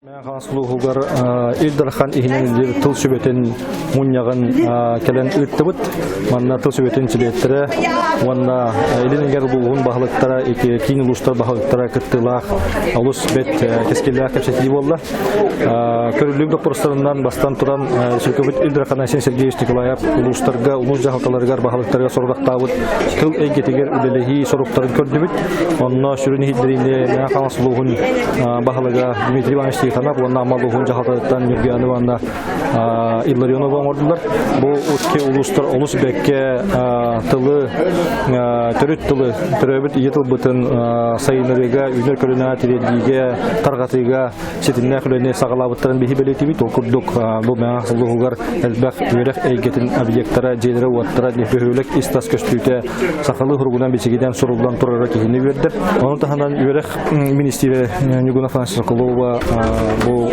Хансулугар Илдархан ихнен тыл сөбетен муньяган келен үттүбүт. Манна тыл сөбетен чилеттире, ванна илингер булгун бахылыктара кийин улустар бахылыктара кыттылак алус бет кескеллак кепсети болла. Көрүлүк докторларынан бастан туран Сүркөбүт Илдархан Асен Сергеевич Николаев улустарга, улус жахалталарга бахылыктарга сордактабыт. Тыл эгетигер үлелеги соруктарын көрдүбүт. Онно сүрүн хиддеринде Хансулугун бахылыга Дмитрий Иванович Тихонов, ванна Амалухун жахалтаттан Юргиянованна Илларионова мордулар. Бу утке улустар улус бекке тылы төрөт тылы төрөбүт ийетил бытын сайынырыга үнөр көрүнө тиредиге таргатыга сетинне хөлөне сагалабыттарын бихи белетибит окурдук. Бу мага сулугар элбак үрек эйгетин объекттара жедере уаттара нефөлөк истас көстүтө сакалы хургунан бечигиден сурулдан турара кийини берди. Онун таханан үрек министри Нюгуна Фансаколова бу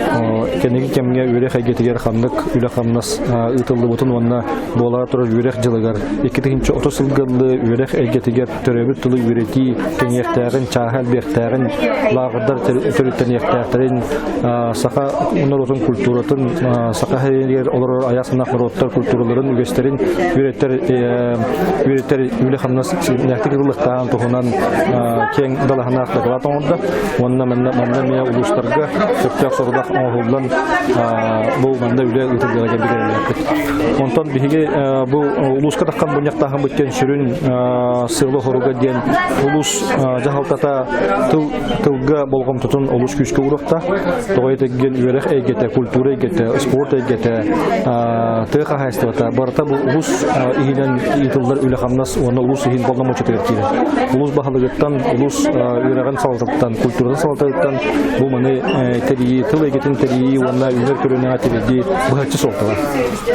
кенеги кемге үрек эйгетигер хандык үлө хамнас ытылды бутун онна болара турар үрек жылыгар 2-30 жылгылы үрек эйгетигер төрөбүт тылы үрети кеңектегин чахал бектегин лагырдар төрөттен яктактарын сака уноротун культуратын сака хейер олор аясына короттар культураларын үгестерин үреттер үлө хамнас нактыгылыктан тухунан кең далахана кылатонда онна мен улустарга көптөк сордак оңгулдан бу мында үлө ытылгага бигерелет. Онтон биге бу улуска таккан буняктагы бүткөн сүрүн сырлы хоруга ден улус жахалтата тылга болгон тутун улус күчкө уракта тойтеген үрек эйгете культура эйгете спорт эйгете тыга хайстата барта бу улус игенен итылдар үлө хамнас оны улус игин болгон мочотер кире. Улус бахалыгыттан улус үреген салтаттан культураны салтаттан бу маны тери тыл эйгетин тери ванна үнөр көрүнө тиреди бахчы солтала.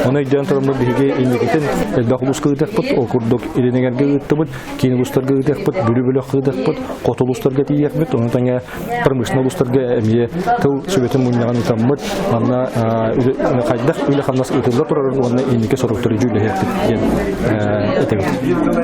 Оны жан тарымды биге инегетин элбак улус кыдыкпыт окурдук илинегерге ыттыбыт кийин улустарга ыдыкпыт бүлү-бүлөк кыдыкпыт кот улустарга тиякпыт оны таңа промышленный улустарга эмие тыл сөбөтүн муйнаган ытаммыт анна кайдак үлө хамнас ытылда турар оны инеке соруктуру жүлө хеттик.